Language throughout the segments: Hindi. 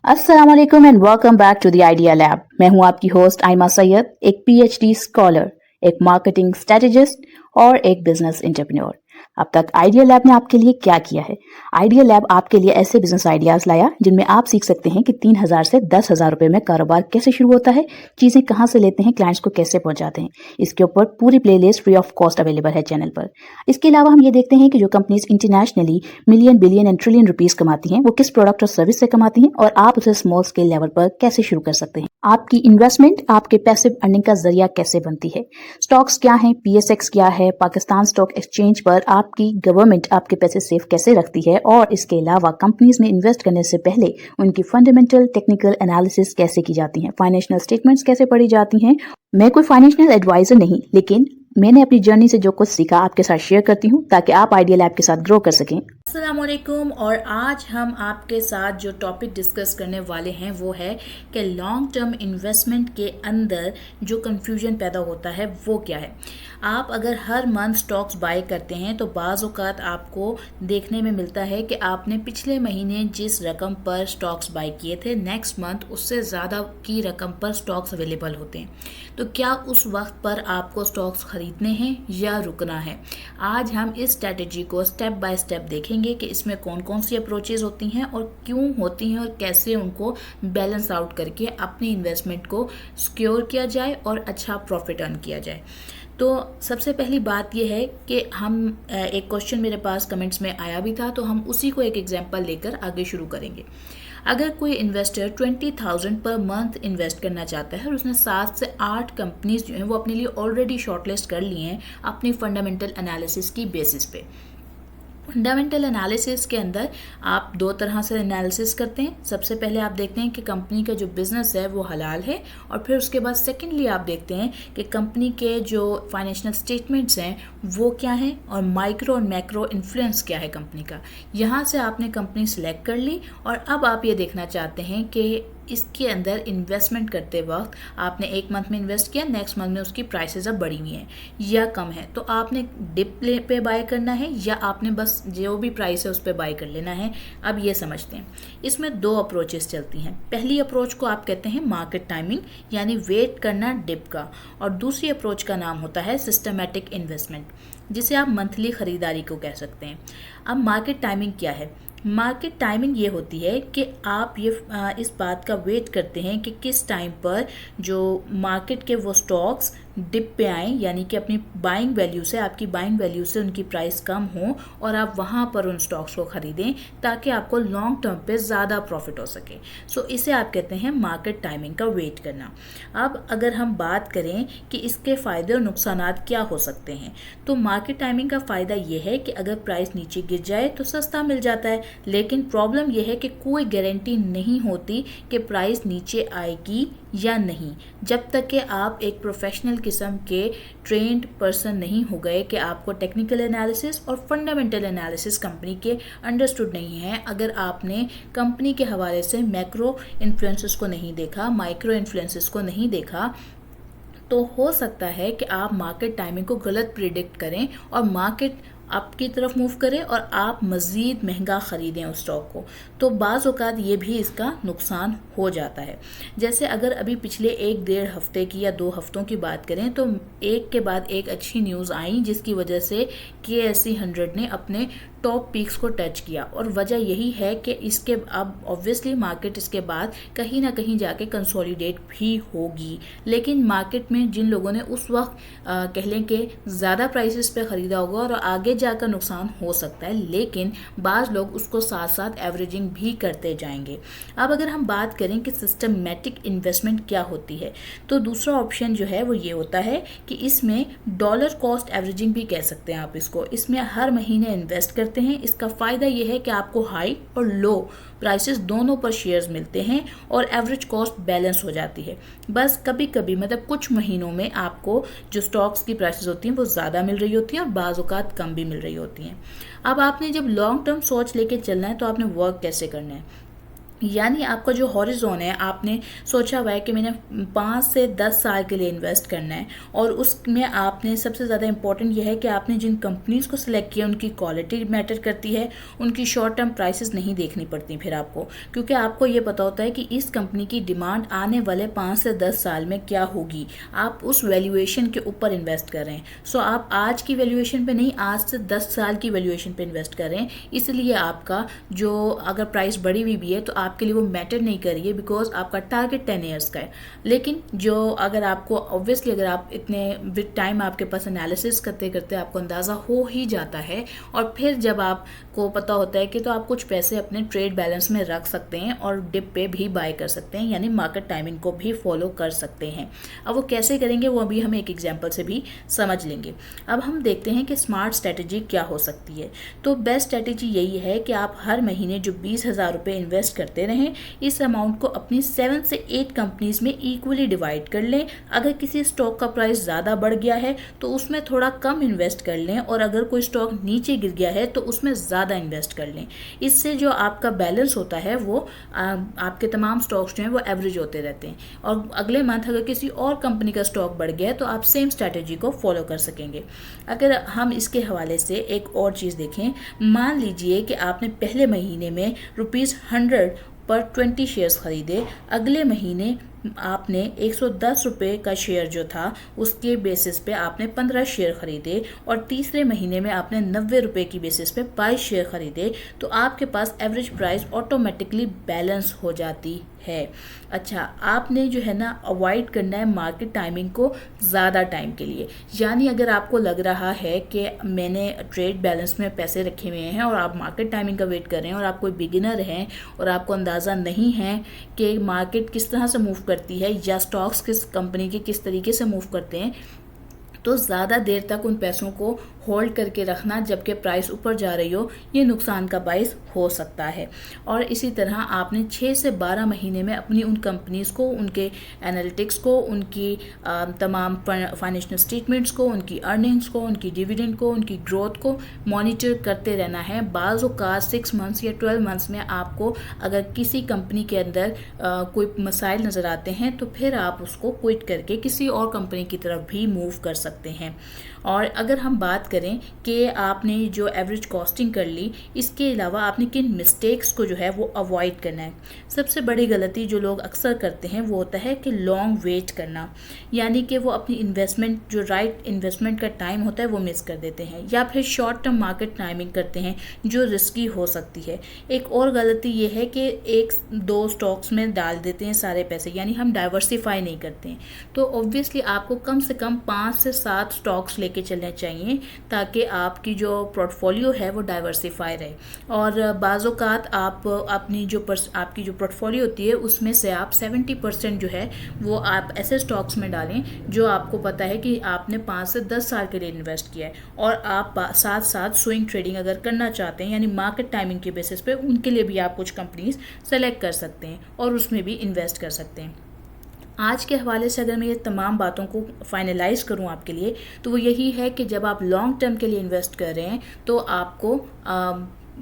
अस्सलाम वालेकुम and welcome back to the idea lab. मैं हूं आपकी होस्ट आयमा सैयद, एक पीएचडी स्कॉलर, एक मार्केटिंग स्ट्रेटेजिस्ट और एक बिजनेस एंटरप्रेन्योर। अब तक आइडिया लैब ने आपके लिए क्या किया है? आइडिया लैब आपके लिए ऐसे बिजनेस आइडियाज लाया जिनमें आप सीख सकते हैं कि 3,000 से 10,000 रुपए में कारोबार कैसे शुरू होता है, चीजें कहां से लेते हैं, क्लाइंट्स को कैसे पहुंचाते हैं। इसके ऊपर पूरी playlist free of cost available है चैनल पर। इसके अलावा हम ये देखते हैं कि जो companies internationally million, billion and trillion rupees कमाती हैं, वो किस प्रोडक्ट और सर्विस से कमाती हैं और आप उसे स्मॉल स्केल लेवल पर कैसे शुरू कर सकते हैं। आपकी इन्वेस्टमेंट आपके पैसिव अर्निंग का जरिया कैसे बनती है। स्टॉक्स क्या है, पीएसएक्स क्या है, पाकिस्तान स्टॉक एक्सचेंज पर आपकी गवर्नमेंट आपके पैसे सेफ कैसे रखती है, और इसके अलावा कंपनीज में इन्वेस्ट करने से पहले उनकी फंडामेंटल टेक्निकल एनालिसिस कैसे की जाती है, फाइनेंशियल स्टेटमेंट्स कैसे पढ़ी जाती हैं। मैं कोई फाइनेंशियल एडवाइजर नहीं, लेकिन मैंने अपनी जर्नी से जो कुछ सीखा आपके साथ शेयर करती हूँ ताकि आप आइडिया लैब के साथ ग्रो कर सकें। अस्सलाम वालेकुम। और आज हम आपके साथ जो टॉपिक डिस्कस करने वाले हैं वो है कि लॉन्ग टर्म इन्वेस्टमेंट के अंदर जो कंफ्यूजन पैदा होता है वो क्या है। आप अगर हर मंथ स्टॉक्स बाय करते हैं तो बाज़ औक़ात आपको देखने में मिलता है कि आपने पिछले महीने जिस रकम पर स्टॉक्स बाय किए थे, नेक्स्ट मंथ उससे ज़्यादा की रकम पर स्टॉक्स अवेलेबल होते हैं। तो क्या उस वक्त पर आपको स्टॉक्स खरीदने हैं या रुकना है? आज हम इस स्ट्रेटेजी को स्टेप बाय स्टेप देखेंगे कि इसमें कौन कौन सी अप्रोचेज होती हैं और क्यों होती हैं और कैसे उनको बैलेंस आउट करके अपनी इन्वेस्टमेंट को सिक्योर किया जाए और अच्छा प्रॉफिट अर्न किया जाए। तो सबसे पहली बात यह है कि हम एक क्वेश्चन मेरे पास कमेंट्स में आया भी था, तो हम उसी को एक एग्जांपल लेकर आगे शुरू करेंगे। अगर कोई इन्वेस्टर 20,000 पर मंथ इन्वेस्ट करना चाहता है और उसने 7 से 8 कंपनीज जो हैं वो अपने लिए ऑलरेडी शॉर्टलिस्ट कर ली हैं अपनी फंडामेंटल एनालिसिस की बेसिस पे। फंडामेंटल एनालिसिस के अंदर आप दो तरह से एनालिसिस करते हैं। सबसे पहले आप देखते हैं कि कंपनी का जो बिजनेस है वो हलाल है, और फिर उसके बाद सेकेंडली आप देखते हैं कि कंपनी के जो फाइनेंशियल स्टेटमेंट्स हैं वो क्या हैं और माइक्रो और मैक्रो इन्फ्लुएंस क्या है कंपनी का। यहाँ से आपने कंपनी सिलेक्ट कर ली और अब आप ये देखना चाहते हैं कि इसके अंदर इन्वेस्टमेंट करते वक्त आपने एक मंथ में इन्वेस्ट किया, नेक्स्ट मंथ में उसकी प्राइसेस अब बढ़ी हुई हैं या कम है, तो आपने डिप पे बाय करना है या आपने बस जो भी प्राइस है उस पर बाय कर लेना है। अब ये समझते हैं, इसमें दो अप्रोचेस चलती हैं। पहली अप्रोच को आप कहते हैं मार्केट टाइमिंग, यानी वेट करना डिप का, और दूसरी अप्रोच का नाम होता है सिस्टमैटिक इन्वेस्टमेंट, जिसे आप मंथली खरीदारी को कह सकते हैं। अब मार्केट टाइमिंग क्या है? मार्केट टाइमिंग ये होती है कि आप ये इस बात का वेट करते हैं कि किस टाइम पर जो मार्केट के वो स्टॉक्स डिप पे आएँ, यानी कि अपनी बाइंग वैल्यू से, आपकी बाइंग वैल्यू से उनकी प्राइस कम हो और आप वहाँ पर उन स्टॉक्स को ख़रीदें ताकि आपको लॉन्ग टर्म पे ज़्यादा प्रॉफिट हो सके। सो इसे आप कहते हैं मार्केट टाइमिंग का वेट करना। अब अगर हम बात करें कि इसके फ़ायदे और नुकसानात क्या हो सकते हैं, तो मार्केट टाइमिंग का फ़ायदा ये है कि अगर प्राइस नीचे गिर जाए तो सस्ता मिल जाता है, लेकिन प्रॉब्लम यह है कि कोई गारंटी नहीं होती कि प्राइस नीचे आएगी या नहीं, जब तक कि आप एक प्रोफेशनल किस्म के ट्रेंड पर्सन नहीं हो गए कि आपको टेक्निकल एनालिसिस और फंडामेंटल एनालिसिस कंपनी के अंडरस्टूड नहीं है। अगर आपने कंपनी के हवाले से मैक्रो इन्फ्लुएंसेस को नहीं देखा, माइक्रो इन्फ्लुएंसेस को नहीं देखा, तो हो सकता है कि आप मार्केट टाइमिंग को गलत प्रिडिक्ट करें और मार्केट आपकी तरफ मूव करे और आप मज़ीद महंगा ख़रीदें उस स्टॉक को, तो बाज़ औक़ात ये भी इसका नुकसान हो जाता है। जैसे अगर अभी पिछले 1-1.5 हफ़्ते की या 2 हफ़्तों की बात करें तो एक के बाद एक अच्छी न्यूज़ आई जिसकी वजह से KSE 100 ने अपने टॉप पीक्स को टच किया, और वजह यही है कि इसके अब ऑब्वियसली मार्केट इसके बाद कहीं ना कहीं जाके कंसोलिडेट भी होगी, लेकिन मार्केट में जिन लोगों ने उस वक्त कह लें कि ज़्यादा प्राइसेस पे ख़रीदा होगा और आगे जाकर नुकसान हो सकता है, लेकिन बाज़ लोग उसको साथ साथ एवरेजिंग भी करते जाएंगे। अब अगर हम बात करें कि सिस्टमैटिक इन्वेस्टमेंट क्या होती है, तो दूसरा ऑप्शन जो है वो ये होता है कि इसमें डॉलर कॉस्ट एवरेजिंग भी कह सकते हैं आप इसको। इसमें हर महीने इन्वेस्ट करते हैं। इसका फ़ायदा ये है कि आपको हाई और लो प्राइसेस दोनों पर शेयर्स मिलते हैं और एवरेज कॉस्ट बैलेंस हो जाती है। बस कभी कभी मतलब कुछ महीनों में आपको जो स्टॉक्स की प्राइसेस होती हैं वो ज़्यादा मिल रही होती हैं और बाज़ औक़ात कम भी मिल रही होती हैं। अब आपने जब लॉन्ग टर्म सोच लेके चलना है तो आपने वर्क कैसे करना है? यानी आपका जो हॉरिजॉन है, आपने सोचा हुआ है कि मैंने 5 से 10 साल के लिए इन्वेस्ट करना है, और उसमें आपने सबसे ज़्यादा इम्पोर्टेंट यह है कि आपने जिन कंपनीज़ को सिलेक्ट किया उनकी क्वालिटी मैटर करती है, उनकी शॉर्ट टर्म प्राइसेस नहीं देखनी पड़ती फिर आपको, क्योंकि आपको ये पता होता है कि इस कंपनी की डिमांड आने वाले 5 से 10 साल में क्या होगी। आप उस वैल्यूएशन के ऊपर इन्वेस्ट कर रहे हैं। सो आप आज की वैल्यूएशन पे नहीं, आज से 10 साल की वैल्यूएशन पे इन्वेस्ट कर रहे हैं। इसलिए आपका जो अगर प्राइस बढ़ी हुई भी है तो आपके लिए वो मैटर नहीं कर रही है, बिकॉज आपका टारगेट 10 ईयर्स का है। लेकिन जो अगर आपको ऑब्वियसली अगर आप इतने टाइम आपके पास एनालिसिस करते करते आपको अंदाज़ा हो ही जाता है, और फिर जब आपको पता होता है कि तो आप कुछ पैसे अपने ट्रेड बैलेंस में रख सकते हैं और डिप पे भी बाय कर सकते हैं, यानी मार्केट टाइमिंग को भी फॉलो कर सकते हैं। अब वो कैसे करेंगे वो अभी हम एक एग्जाम्पल से भी समझ लेंगे। अब हम देखते हैं कि स्मार्ट स्ट्रेटेजी क्या हो सकती है। तो बेस्ट स्ट्रेटेजी यही है कि आप हर महीने जो 20,000 रुपये इन्वेस्ट करते रहें, इस अमाउंट को अपनी 7 से 8 कंपनीज में इक्वली डिवाइड कर लें। अगर किसी स्टॉक का प्राइस ज़्यादा बढ़ गया है तो उसमें थोड़ा कम इन्वेस्ट कर लें, और अगर कोई स्टॉक नीचे गिर गया है तो उसमें ज़्यादा इन्वेस्ट कर लें। इससे जो आपका बैलेंस होता है वो आपके तमाम स्टॉक्स जो हैं वो एवरेज होते रहते हैं, और अगले मंथ अगर किसी और कंपनी का स्टॉक बढ़ गया है तो आप सेम स्ट्रैटेजी को फॉलो कर सकेंगे। अगर हम इसके हवाले से एक और चीज़ देखें, मान लीजिए कि आपने पहले महीने में ₹100 पर 20 शेयर्स खरीदे, अगले महीने आपने 110 रुपये का शेयर जो था उसके बेसिस पे आपने 15 शेयर खरीदे, और तीसरे महीने में आपने 90 रुपये की बेसिस पे 22 शेयर खरीदे, तो आपके पास एवरेज प्राइस ऑटोमेटिकली बैलेंस हो जाती है। अच्छा, आपने जो है ना अवॉइड करना है मार्केट टाइमिंग को ज़्यादा टाइम के लिए। यानी अगर आपको लग रहा है कि मैंने ट्रेड बैलेंस में पैसे रखे हुए हैं और आप मार्केट टाइमिंग का वेट कर रहे हैं, और आप कोई बिगिनर हैं और आपको अंदाज़ा नहीं है कि मार्केट किस तरह से मूव करती है या स्टॉक्स किस कंपनी के किस तरीके से मूव करते हैं, तो ज़्यादा देर तक उन पैसों को होल्ड करके रखना जबकि प्राइस ऊपर जा रही हो, ये नुकसान का बाइस हो सकता है। और इसी तरह आपने 6 से 12 महीने में अपनी उन कंपनीज़ को, उनके एनालिटिक्स को, उनकी तमाम फाइनेंशियल स्टेटमेंट्स को, उनकी अर्निंग्स को, उनकी डिविडेंड को, उनकी ग्रोथ को मॉनिटर करते रहना है। बाज़ औक़ात 6 मंथ्स या 12 मंथ्स में आपको अगर किसी कंपनी के अंदर कोई मसाइल नज़र आते हैं तो फिर आप उसको क्विट करके किसी और कंपनी की तरफ भी मूव कर सकते हैं। और अगर हम बात करें कि आपने जो एवरेज कॉस्टिंग कर ली, इसके अलावा आपने किन मिस्टेक्स को जो है वो अवॉइड करना है। सबसे बड़ी गलती जो लोग अक्सर करते हैं वो होता है कि लॉन्ग वेट करना, यानी कि वो अपनी इन्वेस्टमेंट जो राइट इन्वेस्टमेंट का टाइम होता है वो मिस कर देते हैं, या फिर शॉर्ट टर्म मार्केट टाइमिंग करते हैं जो रिस्की हो सकती है। एक और गलती ये है कि 1-2 स्टॉक्स में डाल देते हैं सारे पैसे, यानी हम डाइवर्सिफाई नहीं करते हैं। तो ऑब्वियसली आपको कम से कम 5 से 7 स्टॉक्स लेके चलने चाहिए ताकि आपकी जो पोर्टफोलियो है वो डाइवर्सिफाई रहे। और बाज़ औक़ात आप अपनी जो आपकी जो पोर्टफोलियो होती है उसमें से आप 70% जो है वो आप ऐसे स्टॉक्स में डालें जो आपको पता है कि आपने 5 से 10 साल के लिए इन्वेस्ट किया है, और आप साथ साथ स्विंग ट्रेडिंग अगर करना चाहते हैं यानी मार्केट टाइमिंग के बेसिस पे, उनके लिए भी आप कुछ कंपनीज सेलेक्ट कर सकते हैं और उसमें भी इन्वेस्ट कर सकते हैं। आज के हवाले से अगर मैं ये तमाम बातों को फाइनलाइज करूं आपके लिए, तो वो यही है कि जब आप लॉन्ग टर्म के लिए इन्वेस्ट कर रहे हैं तो आपको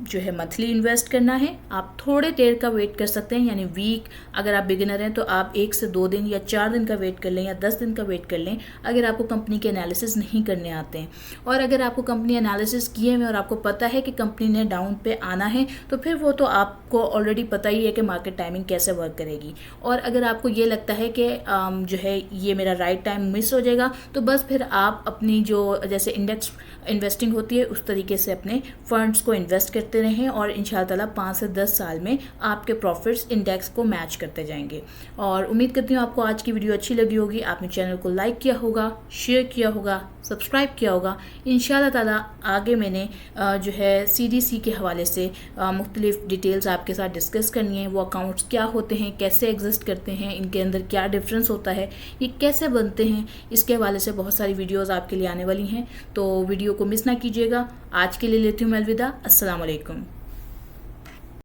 जो है मंथली इन्वेस्ट करना है। आप थोड़े देर का वेट कर सकते हैं, यानी वीक अगर आप बिगिनर हैं तो आप 1 से 2 दिन या 4 दिन का वेट कर लें या 10 दिन का वेट कर लें अगर आपको कंपनी के एनालिसिस नहीं करने आते हैं। और अगर आपको कंपनी एनालिसिस किए हुए और आपको पता है कि कंपनी ने डाउन पे आना है तो फिर वो तो आपको ऑलरेडी पता ही है कि मार्केट टाइमिंग कैसे वर्क करेगी। और अगर आपको ये लगता है कि जो है ये मेरा राइट टाइम मिस हो जाएगा, तो बस फिर आप अपनी जो जैसे इंडेक्स इन्वेस्टिंग होती है उस तरीके से अपने फंड्स को इन्वेस्ट करते रहें, और इंशाअल्लाह 5 से 10 साल में आपके प्रॉफिट्स इंडेक्स को मैच करते जाएंगे। और उम्मीद करती हूँ आपको आज की वीडियो अच्छी लगी होगी। आपने चैनल को लाइक किया होगा, शेयर किया होगा, सब्सक्राइब किया होगा। इंशाअल्लाह ताला आगे मैंने जो है CDC के हवाले से मुख्तलिफ डिटेल्स आपके साथ डिस्कस करनी है। वो अकाउंट्स क्या होते हैं, कैसे एग्जिस्ट करते हैं, इनके अंदर क्या डिफरेंस होता है, ये कैसे बनते हैं, इसके हवाले से बहुत सारी वीडियोज़ आपके लिए आने वाली हैं। तो वीडियो को मिस ना कीजिएगा। आज के लिए लेती हूँ मैं अलविदा। अस्सलाम वालेकुम।